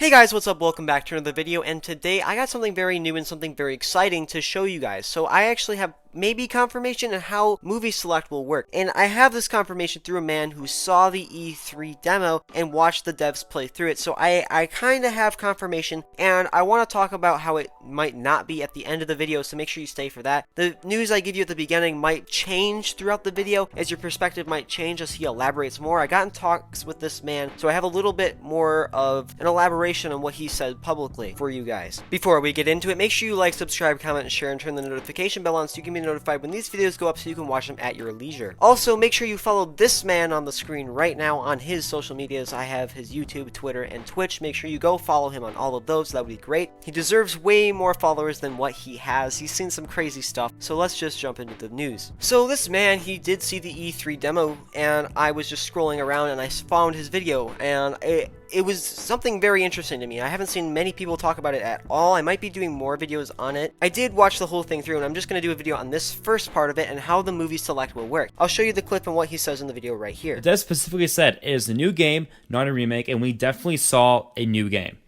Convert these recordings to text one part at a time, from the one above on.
Hey guys, what's up? Welcome back to another video, and today I got something very new and something very exciting to show you guys. So I actually have maybe confirmation on how Movie Select will work, and I have this confirmation through a man who saw the E3 demo and watched the devs play through it. So I kind of have confirmation, and I want to talk about how it might not be at the end of the video, so make sure you stay for that. The news I give you at the beginning might change throughout the video, as your perspective might change as he elaborates more. I got in talks with this man, so I have a little bit more of an elaboration on what he said publicly for you guys. Before we get into it, make sure you like, subscribe, comment, and share, and turn the notification bell on so you can be notified when these videos go up so you can watch them at your leisure. Also, make sure you follow this man on the screen right now on his social medias. I have his YouTube, Twitter, and Twitch. Make sure you go follow him on all of those. That would be great. He deserves way more followers than what he has. He's seen some crazy stuff, so let's just jump into the news. So this man, he did see the E3 demo, and I was just scrolling around and I found his video, and it was something very interesting to me. I haven't seen many people talk about it at all. I might be doing more videos on it. I did watch the whole thing through, and I'm just going to do a video on this first part of it and how the movie select will work. I'll show you the clip and what he says in the video right here. The dev specifically said it is a new game, not a remake, and we definitely saw a new game.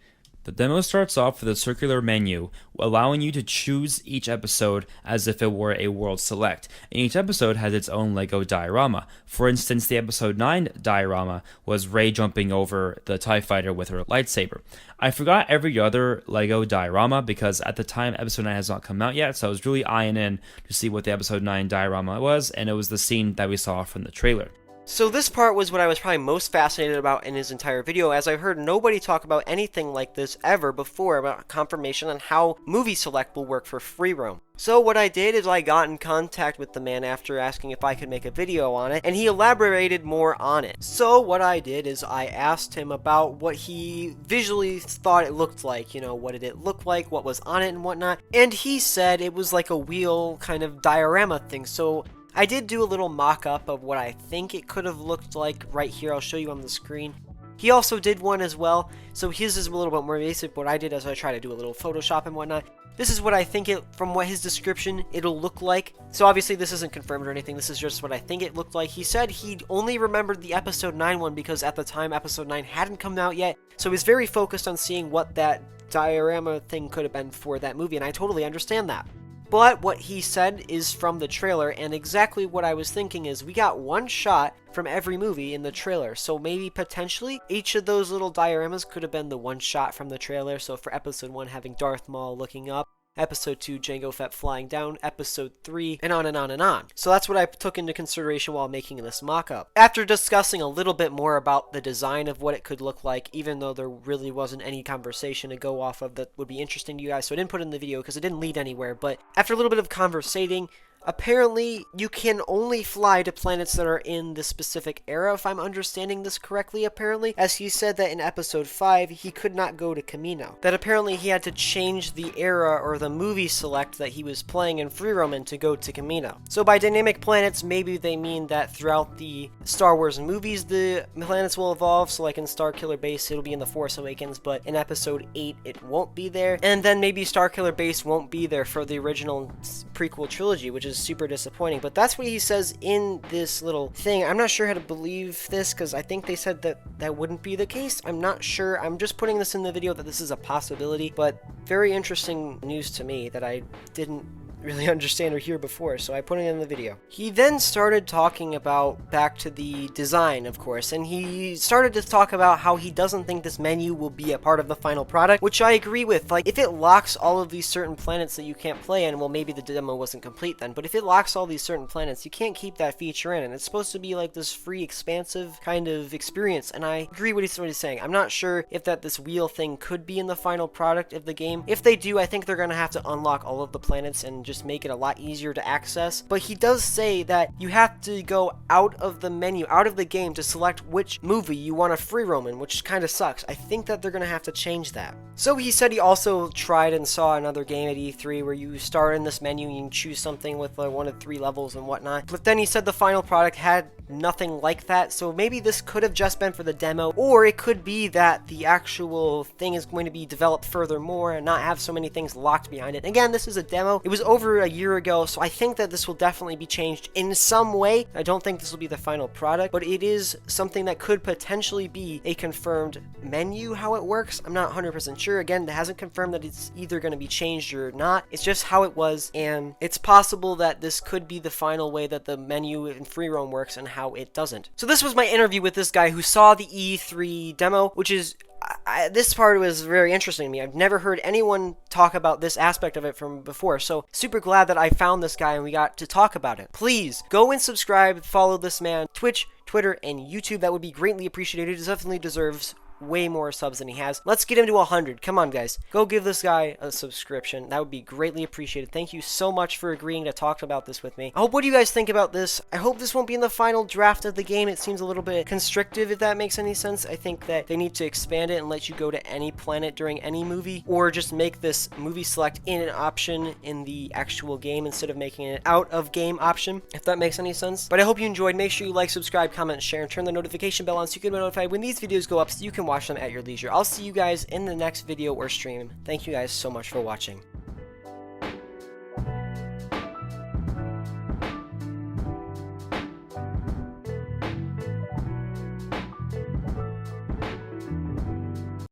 The demo starts off with a circular menu, allowing you to choose each episode as if it were a world select, and each episode has its own LEGO diorama. For instance, the episode 9 diorama was Rey jumping over the TIE fighter with her lightsaber. I forgot every other LEGO diorama because at the time episode 9 has not come out yet, so I was really eyeing in to see what the episode 9 diorama was, and it was the scene that we saw from the trailer. So this part was what I was probably most fascinated about in his entire video, as I've heard nobody talk about anything like this ever before, about confirmation on how Movie Select will work for free roam. So what I did is I got in contact with the man after asking if I could make a video on it, and he elaborated more on it. So what I did is I asked him about what he visually thought it looked like, you know, what did it look like, what was on it and whatnot, and he said it was like a wheel kind of diorama thing. So I did do a little mock-up of what I think it could have looked like right here. I'll show you on the screen. He also did one as well, so his is a little bit more basic. What I did is I tried to do a little Photoshop and whatnot. This is what I think it, from what his description, it'll look like. So obviously this isn't confirmed or anything, this is just what I think it looked like. He said he only remembered the episode 9 one because at the time episode 9 hadn't come out yet, so he was very focused on seeing what that diorama thing could have been for that movie, and I totally understand that. But what he said is from the trailer, and exactly what I was thinking is we got one shot from every movie in the trailer, so maybe potentially each of those little dioramas could have been the one shot from the trailer. So for episode 1 having Darth Maul looking up, episode 2 Jango Fett flying down, episode 3, and on and on and on. So that's what I took into consideration while making this mock-up. After discussing a little bit more about the design of what it could look like, even though there really wasn't any conversation to go off of that would be interesting to you guys, so I didn't put it in the video because it didn't lead anywhere, but after a little bit of conversating, apparently, you can only fly to planets that are in the specific era, if I'm understanding this correctly, apparently. As he said that in episode 5, he could not go to Kamino. That apparently he had to change the era or the movie select that he was playing in free roam to go to Kamino. So by dynamic planets, maybe they mean that throughout the Star Wars movies, the planets will evolve. So like in Starkiller Base, it'll be in The Force Awakens, but in episode 8, it won't be there. And then maybe Starkiller Base won't be there for the original prequel trilogy, which is super disappointing, but that's what he says in this little thing. I'm not sure how to believe this because I think they said that that wouldn't be the case. I'm not sure. I'm just putting this in the video that this is a possibility, but very interesting news to me that I didn't really understand or hear before, so I put it in the video. He then started talking about back to the design, of course, and he started to talk about how he doesn't think this menu will be a part of the final product, which I agree with. Like, if it locks all of these certain planets that you can't play in, well, maybe the demo wasn't complete then, but if it locks all these certain planets, you can't keep that feature in, and it's supposed to be like this free, expansive kind of experience, and I agree with what he's saying. I'm not sure if this wheel thing could be in the final product of the game. If they do, I think they're gonna have to unlock all of the planets and just make it a lot easier to access. But he does say that you have to go out of the menu, out of the game, to select which movie you want to free roam in, which kind of sucks. I think that they're gonna have to change that. So he said he also tried and saw another game at E3 where you start in this menu and you choose something with one of 3 levels and whatnot. But then he said the final product had nothing like that. So maybe this could have just been for the demo, or it could be that the actual thing is going to be developed furthermore and not have so many things locked behind it. Again, this is a demo. It was over a year ago, so I think that this will definitely be changed in some way. I don't think this will be the final product, but it is something that could potentially be a confirmed menu. How it works, I'm not 100% sure. Again, it hasn't confirmed that it's either going to be changed or not. It's just how it was, and it's possible that this could be the final way that the menu in free roam works and how it doesn't. So this was my interview with this guy who saw the E3 demo, which is this part was very interesting to me. I've never heard anyone talk about this aspect of it from before, so super glad that I found this guy and we got to talk about it. Please go and subscribe, follow this man, Twitch, Twitter, and YouTube. That would be greatly appreciated. He definitely deserves way more subs than he has. Let's get him to 100. Come on, guys. Go give this guy a subscription. That would be greatly appreciated. Thank you so much for agreeing to talk about this with me. I hope, what do you guys think about this? I hope this won't be in the final draft of the game. It seems a little bit constrictive, if that makes any sense. I think that they need to expand it and let you go to any planet during any movie, or just make this movie select in an option in the actual game instead of making it out of game option, if that makes any sense. But I hope you enjoyed. Make sure you like, subscribe, comment, share, and turn the notification bell on so you can be notified when these videos go up so you can watch them at your leisure. I'll see you guys in the next video or stream. Thank you guys so much for watching.